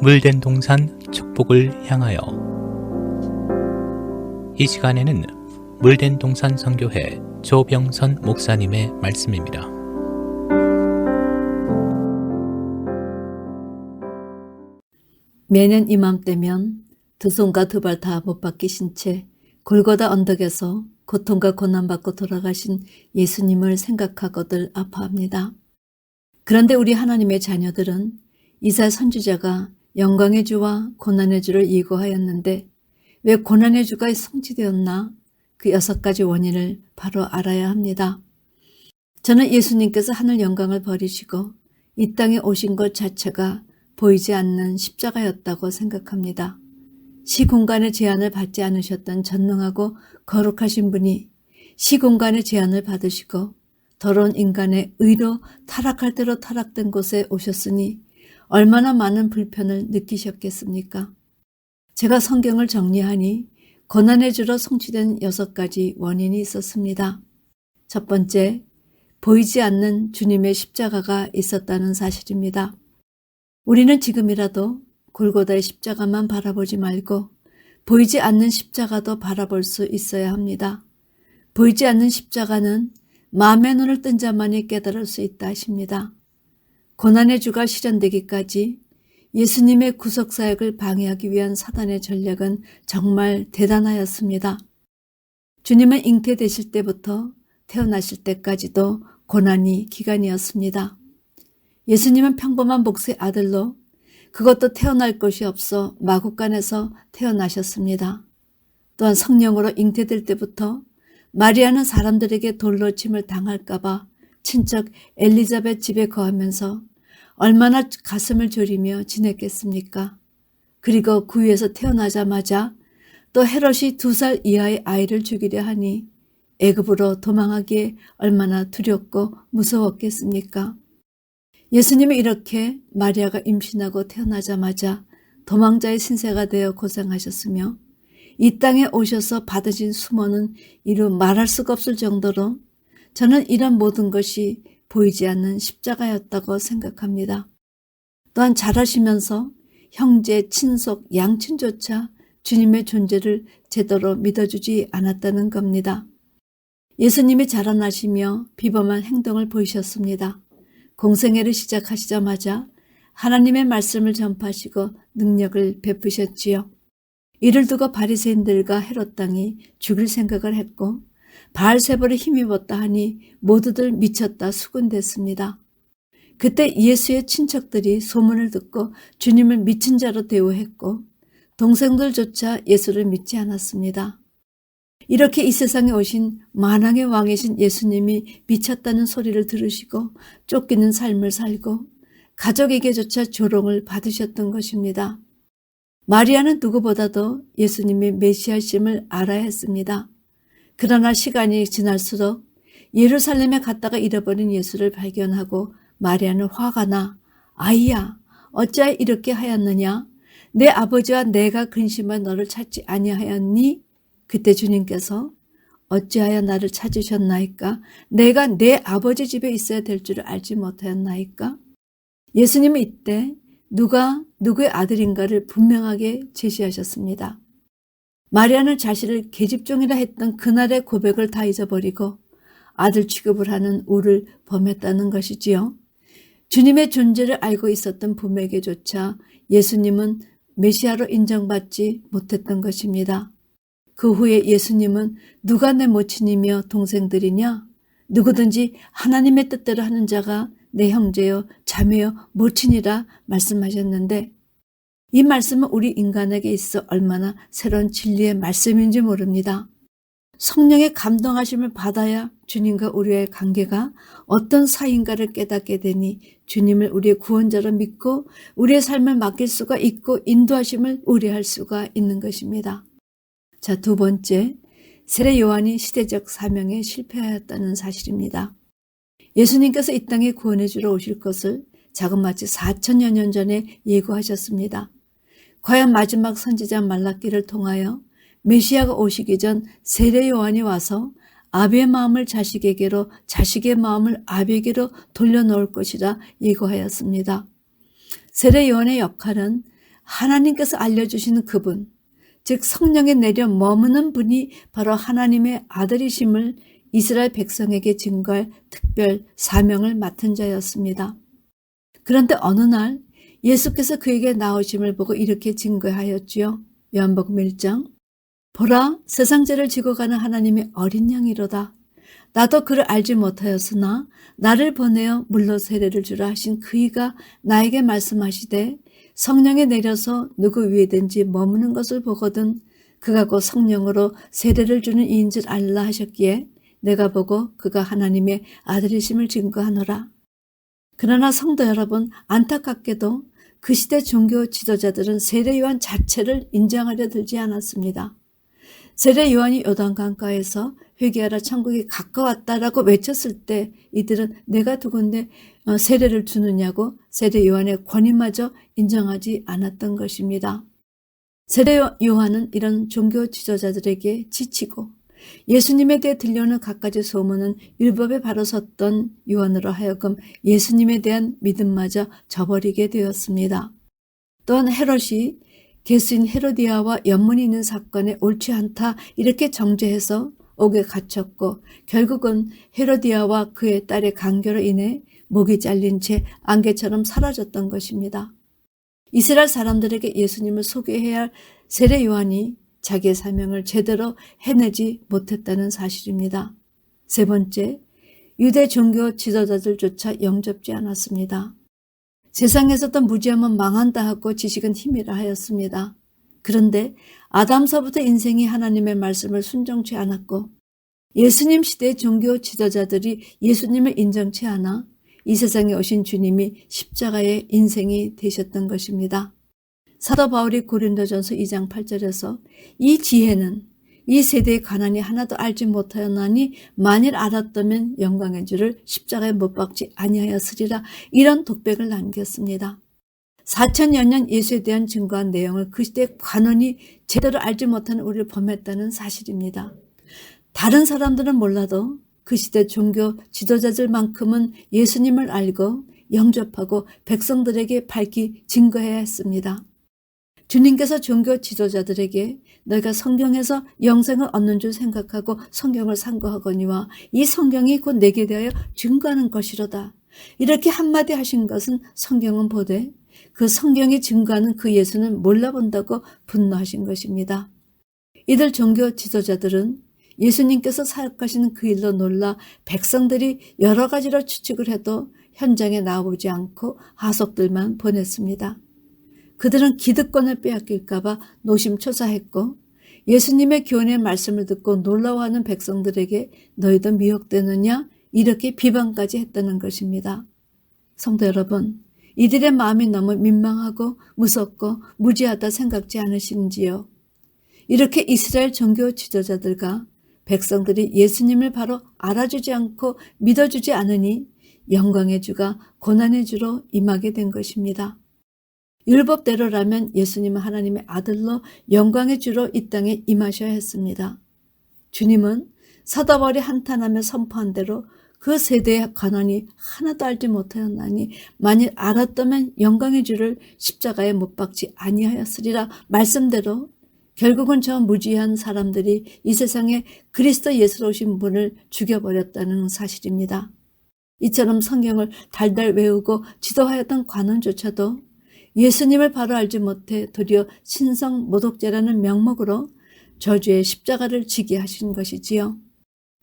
물된 동산 축복을 향하여. 이 시간에는 물된 동산 선교회 조병선 목사님의 말씀입니다. 매년 이맘때면 두 손과 두 발 다 못 박히신 채 골고다 언덕에서 고통과 고난받고 돌아가신 예수님을 생각하고들 아파합니다. 그런데 우리 하나님의 자녀들은 이사야 선지자가 영광의 주와 고난의 주를 예고하였는데 왜 고난의 주가 성취되었나? 그 6가지 원인을 바로 알아야 합니다. 저는 예수님께서 하늘 영광을 버리시고 이 땅에 오신 것 자체가 보이지 않는 십자가였다고 생각합니다. 시공간의 제한을 받지 않으셨던 전능하고 거룩하신 분이 시공간의 제한을 받으시고 더러운 인간의 의로 타락할 대로 타락된 곳에 오셨으니 얼마나 많은 불편을 느끼셨겠습니까? 제가 성경을 정리하니 고난의 주로 성취된 6가지 원인이 있었습니다. 첫 번째, 보이지 않는 주님의 십자가가 있었다는 사실입니다. 우리는 지금이라도 골고다의 십자가만 바라보지 말고 보이지 않는 십자가도 바라볼 수 있어야 합니다. 보이지 않는 십자가는 마음의 눈을 뜬 자만이 깨달을 수 있다 하십니다. 고난의 주가 실현되기까지 예수님의 구속사역을 방해하기 위한 사단의 전략은 정말 대단하였습니다. 주님은 잉태되실 때부터 태어나실 때까지도 고난이 기간이었습니다. 예수님은 평범한 목수의 아들로 그것도 태어날 곳이 없어 마구간에서 태어나셨습니다. 또한 성령으로 잉태될 때부터 마리아는 사람들에게 돌로 침을 당할까봐 친척 엘리자벳 집에 거하면서 얼마나 가슴을 졸이며 지냈겠습니까? 그리고 그 위에서 태어나자마자 또 헤롯이 2살 이하의 아이를 죽이려 하니 애굽으로 도망하기에 얼마나 두렵고 무서웠겠습니까? 예수님이 이렇게 마리아가 임신하고 태어나자마자 도망자의 신세가 되어 고생하셨으며 이 땅에 오셔서 받으신 수모는 이루 말할 수가 없을 정도로 저는 이런 모든 것이 보이지 않는 십자가였다고 생각합니다. 또한 자라시면서 형제, 친속, 양친조차 주님의 존재를 제대로 믿어주지 않았다는 겁니다. 예수님이 자라나시며 비범한 행동을 보이셨습니다. 공생애를 시작하시자마자 하나님의 말씀을 전파하시고 능력을 베푸셨지요. 이를 두고 바리새인들과 헤롯 당이 죽일 생각을 했고 바알세불에 힘입었다 하니 모두들 미쳤다 수군댔습니다. 그때 예수의 친척들이 소문을 듣고 주님을 미친 자로 대우했고 동생들조차 예수를 믿지 않았습니다. 이렇게 이 세상에 오신 만왕의 왕이신 예수님이 미쳤다는 소리를 들으시고 쫓기는 삶을 살고 가족에게조차 조롱을 받으셨던 것입니다. 마리아는 누구보다도 예수님의 메시아심을 알아야 했습니다. 그러나 시간이 지날수록 예루살렘에 갔다가 잃어버린 예수를 발견하고 마리아는 화가 나 아이야 어찌하여 이렇게 하였느냐 내 아버지와 내가 근심한 너를 찾지 아니하였니? 그때 주님께서 어찌하여 나를 찾으셨나이까? 내가 내 아버지 집에 있어야 될 줄을 알지 못하였나이까? 예수님은 이때 누가 누구의 아들인가를 분명하게 제시하셨습니다. 마리아는 자신을 계집종이라 했던 그날의 고백을 다 잊어버리고 아들 취급을 하는 우를 범했다는 것이지요. 주님의 존재를 알고 있었던 부모에게조차 예수님은 메시아로 인정받지 못했던 것입니다. 그 후에 예수님은 누가 내 모친이며 동생들이냐? 누구든지 하나님의 뜻대로 하는 자가 내 형제요 자매요 모친이라 말씀하셨는데 이 말씀은 우리 인간에게 있어 얼마나 새로운 진리의 말씀인지 모릅니다. 성령의 감동하심을 받아야 주님과 우리의 관계가 어떤 사이인가를 깨닫게 되니 주님을 우리의 구원자로 믿고 우리의 삶을 맡길 수가 있고 인도하심을 의뢰할 수가 있는 것입니다. 자, 2번째, 세례 요한이 시대적 사명에 실패하였다는 사실입니다. 예수님께서 이 땅에 구원해 주러 오실 것을 자그마치 4천여 년 전에 예고하셨습니다. 과연 마지막 선지자 말라기를 통하여 메시아가 오시기 전 세례 요한이 와서 아비의 마음을 자식에게로 자식의 마음을 아비에게로 돌려놓을 것이라 예고하였습니다. 세례 요한의 역할은 하나님께서 알려주시는 그분, 즉 성령에 내려 머무는 분이 바로 하나님의 아들이심을 이스라엘 백성에게 증거할 특별 사명을 맡은 자였습니다. 그런데 어느 날 예수께서 그에게 나오심을 보고 이렇게 증거하였지요. 요한복음 1장, 보라, 세상 죄를 지고 가는 하나님의 어린 양이로다. 나도 그를 알지 못하였으나 나를 보내어 물로 세례를 주라 하신 그이가 나에게 말씀하시되 성령에 내려서 누구 위에든지 머무는 것을 보거든 그가 곧 성령으로 세례를 주는 이인 줄 알라 하셨기에 내가 보고 그가 하나님의 아들이심을 증거하노라. 그러나 성도 여러분, 안타깝게도 그 시대 종교 지도자들은 세례 요한 자체를 인정하려 들지 않았습니다. 세례 요한이 요단강가에서 회개하라 천국이 가까웠다라고 외쳤을 때 이들은 내가 누군데 세례를 주느냐고 세례 요한의 권위마저 인정하지 않았던 것입니다. 세례 요한은 이런 종교 지도자들에게 지치고 예수님에 대해 들려오는 갖가지 소문은 율법에 바로 섰던 요한으로 하여금 예수님에 대한 믿음마저 저버리게 되었습니다. 또한 헤롯이 개수인 헤로디아와 연문이 있는 사건에 옳지 않다 이렇게 정죄해서 옥에 갇혔고 결국은 헤로디아와 그의 딸의 간교로 인해 목이 잘린 채 안개처럼 사라졌던 것입니다. 이스라엘 사람들에게 예수님을 소개해야 할 세례 요한이 자기의 사명을 제대로 해내지 못했다는 사실입니다. 세 번째, 유대 종교 지도자들조차 영접지 않았습니다. 세상에서도 무지하면 망한다 하고 지식은 힘이라 하였습니다. 그런데 아담서부터 인생이 하나님의 말씀을 순종치 않았고 예수님 시대의 종교 지도자들이 예수님을 인정치 않아 이 세상에 오신 주님이 십자가의 인생이 되셨던 것입니다. 사도 바울이 고린도전서 2장 8절에서 이 지혜는 이 세대의 가난이 하나도 알지 못하였나니 만일 알았다면 영광의 주를 십자가에 못 박지 아니하였으리라 이런 독백을 남겼습니다. 4000여 년 예수에 대한 증거한 내용을 그 시대의 관원이 제대로 알지 못하는 우리를 범했다는 사실입니다. 다른 사람들은 몰라도 그 시대 종교 지도자들만큼은 예수님을 알고 영접하고 백성들에게 밝히 증거해야 했습니다. 주님께서 종교 지도자들에게 너희가 성경에서 영생을 얻는 줄 생각하고 성경을 상고하거니와 이 성경이 곧 내게 대하여 증거하는 것이로다. 이렇게 한마디 하신 것은 성경은 보되 그 성경이 증거하는 그 예수는 몰라본다고 분노하신 것입니다. 이들 종교 지도자들은 예수님께서 사역하시는 그 일로 놀라 백성들이 여러 가지로 추측을 해도 현장에 나오지 않고 하속들만 보냈습니다. 그들은 기득권을 빼앗길까 봐 노심초사했고 예수님의 교훈의 말씀을 듣고 놀라워하는 백성들에게 너희도 미혹되느냐 이렇게 비방까지 했다는 것입니다. 성도 여러분, 이들의 마음이 너무 민망하고 무섭고 무지하다 생각지 않으신지요? 이렇게 이스라엘 종교 지도자들과 백성들이 예수님을 바로 알아주지 않고 믿어주지 않으니 영광의 주가 고난의 주로 임하게 된 것입니다. 율법대로라면 예수님은 하나님의 아들로 영광의 주로 이 땅에 임하셔야 했습니다. 주님은 사도 바울이 한탄하며 선포한 대로 그 세대의 관원이 하나도 알지 못하였나니 만일 알았다면 영광의 주를 십자가에 못 박지 아니하였으리라 말씀대로 결국은 저 무지한 사람들이 이 세상에 그리스도 예수로 오신 분을 죽여버렸다는 사실입니다. 이처럼 성경을 달달 외우고 지도하였던 관원조차도 예수님을 바로 알지 못해 도리어 신성 모독죄라는 명목으로 저주의 십자가를 지게 하신 것이지요.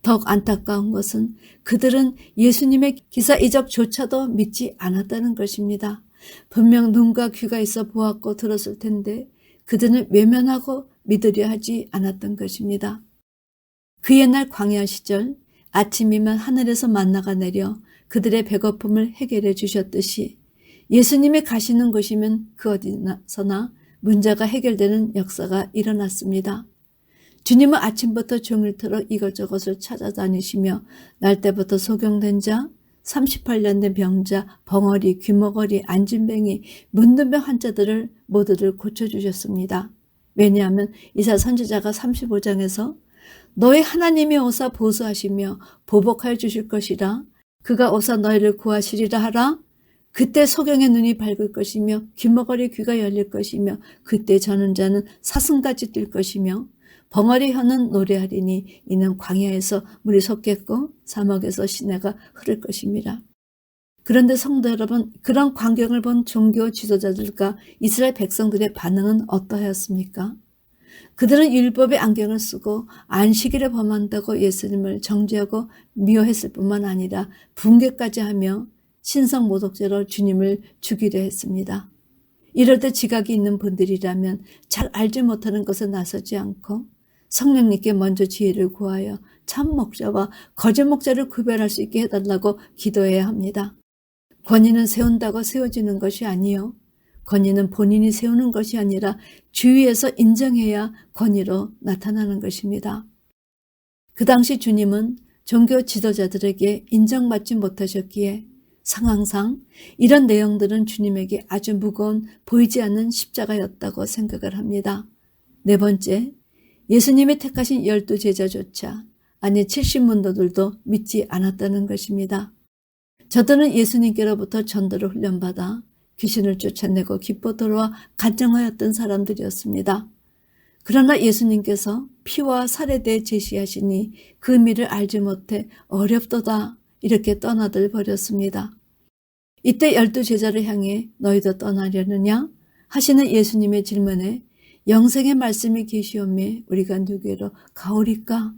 더욱 안타까운 것은 그들은 예수님의 기사 이적조차도 믿지 않았다는 것입니다. 분명 눈과 귀가 있어 보았고 들었을 텐데 그들은 외면하고 믿으려 하지 않았던 것입니다. 그 옛날 광야 시절 아침이면 하늘에서 만나가 내려 그들의 배고픔을 해결해 주셨듯이 예수님이 가시는 곳이면 그 어디서나 문제가 해결되는 역사가 일어났습니다. 주님은 아침부터 종일토록 이것저것을 찾아다니시며 날 때부터 소경된 자, 38년 된 병자, 벙어리, 귀머거리, 안진뱅이, 문둥병 환자들을 모두를 고쳐주셨습니다. 왜냐하면 이사 선지자가 35장에서 너희 하나님이 오사 보수하시며 보복하여 주실 것이라 그가 오사 너희를 구하시리라 하라. 그때 소경의 눈이 밝을 것이며 귀머거리 귀가 열릴 것이며 그때 저는 자는 사슴같이 뛸 것이며 벙어리 혀는 노래하리니 이는 광야에서 물이 솟겠고 사막에서 시내가 흐를 것입니다. 그런데 성도 여러분, 그런 광경을 본 종교 지도자들과 이스라엘 백성들의 반응은 어떠하였습니까? 그들은 율법의 안경을 쓰고 안식일을 범한다고 예수님을 정죄하고 미워했을 뿐만 아니라 붕괴까지 하며 신성 모독죄로 주님을 죽이려 했습니다. 이럴 때 지각이 있는 분들이라면 잘 알지 못하는 것에 나서지 않고 성령님께 먼저 지혜를 구하여 참 목자와 거짓 목자를 구별할 수 있게 해달라고 기도해야 합니다. 권위는 세운다고 세워지는 것이 아니요. 권위는 본인이 세우는 것이 아니라 주위에서 인정해야 권위로 나타나는 것입니다. 그 당시 주님은 종교 지도자들에게 인정받지 못하셨기에 상황상 이런 내용들은 주님에게 아주 무거운 보이지 않는 십자가였다고 생각을 합니다. 네 번째, 예수님이 택하신 12제자조차 아니 70문도들도 믿지 않았다는 것입니다. 저들은 예수님께로부터 전도를 훈련받아 귀신을 쫓아내고 기뻐 돌아와 간증하였던 사람들이었습니다. 그러나 예수님께서 피와 살에 대해 제시하시니 그 의미를 알지 못해 어렵도다 이렇게 떠나들 버렸습니다. 이때 12제자를 향해 너희도 떠나려느냐 하시는 예수님의 질문에 영생의 말씀이 계시오매 우리가 누구로 가오리까?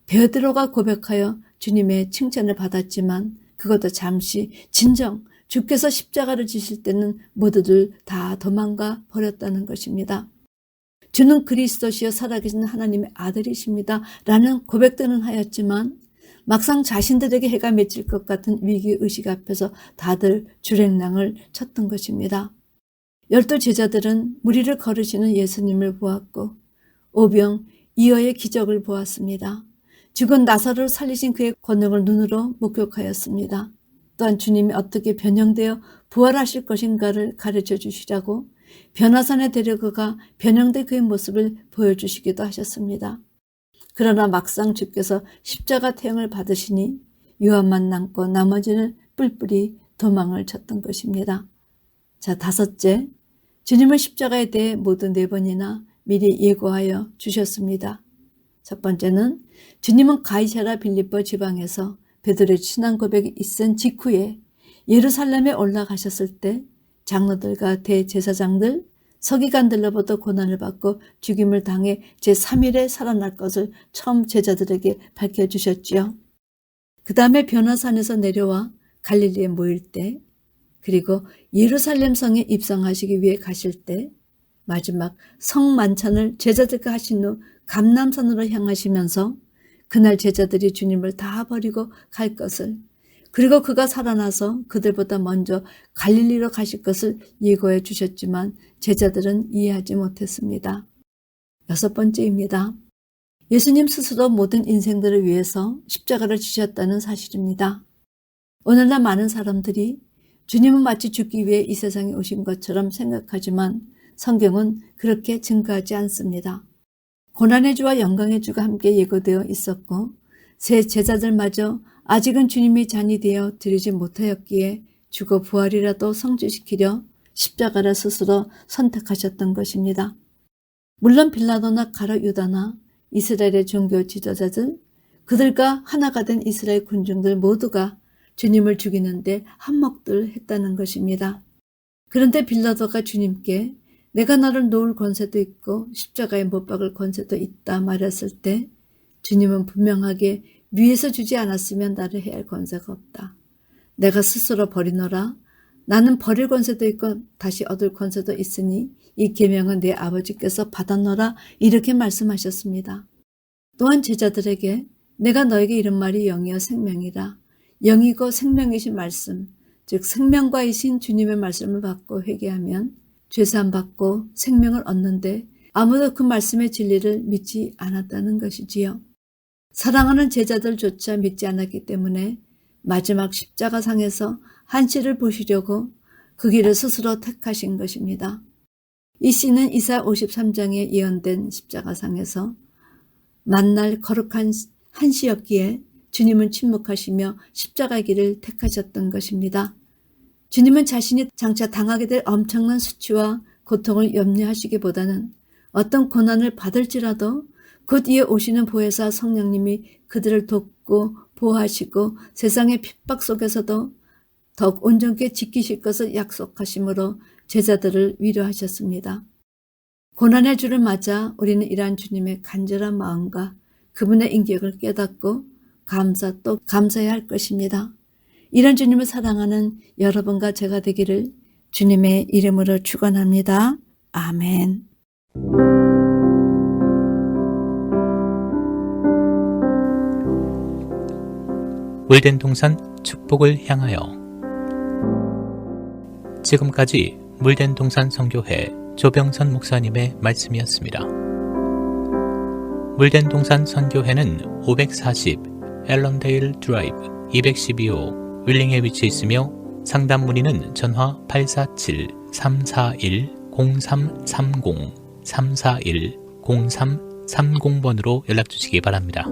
베드로가 고백하여 주님의 칭찬을 받았지만 그것도 잠시 진정 주께서 십자가를 지실 때는 모두들 다 도망가 버렸다는 것입니다. 주는 그리스도시여 살아계신 하나님의 아들이십니다 라는 고백들은 하였지만 막상 자신들에게 해가 맺힐 것 같은 위기의식 앞에서 다들 주랭랑을 쳤던 것입니다. 12제자들은 무리를 걸으시는 예수님을 보았고 오병 이어의 기적을 보았습니다. 죽은 나사로를 살리신 그의 권능을 눈으로 목격하였습니다. 또한 주님이 어떻게 변형되어 부활하실 것인가를 가르쳐 주시라고 변화산에 데려가 변형된 그의 모습을 보여주시기도 하셨습니다. 그러나 막상 주께서 십자가 태형을 받으시니 요한만 남고 나머지는 뿔뿔이 도망을 쳤던 것입니다. 자, 다섯째, 주님은 십자가에 대해 모두 4번이나 미리 예고하여 주셨습니다. 첫 번째는 주님은 가이사랴 빌립보 지방에서 베드로의 신앙 고백이 있은 직후에 예루살렘에 올라가셨을 때 장로들과 대제사장들, 서기관들로부터 고난을 받고 죽임을 당해 제3일에 살아날 것을 처음 제자들에게 밝혀주셨지요. 그 다음에 변화산에서 내려와 갈릴리에 모일 때 그리고 예루살렘 성에 입성하시기 위해 가실 때 마지막 성 만찬을 제자들과 하신 후 감람산으로 향하시면서 그날 제자들이 주님을 다 버리고 갈 것을 그리고 그가 살아나서 그들보다 먼저 갈릴리로 가실 것을 예고해 주셨지만 제자들은 이해하지 못했습니다. 6번째입니다. 예수님 스스로 모든 인생들을 위해서 십자가를 지셨다는 사실입니다. 오늘날 많은 사람들이 주님은 마치 죽기 위해 이 세상에 오신 것처럼 생각하지만 성경은 그렇게 증거하지 않습니다. 고난의 주와 영광의 주가 함께 예고되어 있었고 새 제자들마저 아직은 주님이 잔이 되어 드리지 못하였기에 죽어 부활이라도 성취시키려 십자가를 스스로 선택하셨던 것입니다. 물론 빌라도나 가룟 유다나 이스라엘의 종교 지도자들, 그들과 하나가 된 이스라엘 군중들 모두가 주님을 죽이는데 한몫들 했다는 것입니다. 그런데 빌라도가 주님께 내가 너를 놓을 권세도 있고 십자가에 못 박을 권세도 있다 말했을 때 주님은 분명하게 위에서 주지 않았으면 나를 해야 할 권세가 없다. 내가 스스로 버리노라. 나는 버릴 권세도 있고 다시 얻을 권세도 있으니 이 계명은 내 아버지께서 받았노라 이렇게 말씀하셨습니다. 또한 제자들에게 내가 너에게 이런 말이 영이요 생명이라. 영이고 생명이신 말씀, 즉 생명과이신 주님의 말씀을 받고 회개하면 죄사함 받고 생명을 얻는데 아무도 그 말씀의 진리를 믿지 않았다는 것이지요. 사랑하는 제자들조차 믿지 않았기 때문에 마지막 십자가상에서 한치를 보시려고 그 길을 스스로 택하신 것입니다. 이 씨는 이사야 53장에 예언된 십자가상에서 만날 거룩한 한시였기에 주님은 침묵하시며 십자가 길을 택하셨던 것입니다. 주님은 자신이 장차 당하게 될 엄청난 수치와 고통을 염려하시기보다는 어떤 고난을 받을지라도 곧 이에 오시는 보혜사 성령님이 그들을 돕고 보호하시고 세상의 핍박 속에서도 더욱 온전하게 지키실 것을 약속하심으로 제자들을 위로하셨습니다. 고난의 주를 맞아 우리는 이러한 주님의 간절한 마음과 그분의 인격을 깨닫고 또 감사해야 할 것입니다. 이런 주님을 사랑하는 여러분과 제가 되기를 주님의 이름으로 축원합니다. 아멘. 물된 동산 축복을 향하여. 지금까지 물된 동산 선교회 조병선 목사님의 말씀이었습니다. 물된 동산 선교회는 540 앨런데일 드라이브 212호 윌링에 위치해 있으며 상담 문의는 전화 847-341-0330 341-0330번으로 연락 주시기 바랍니다.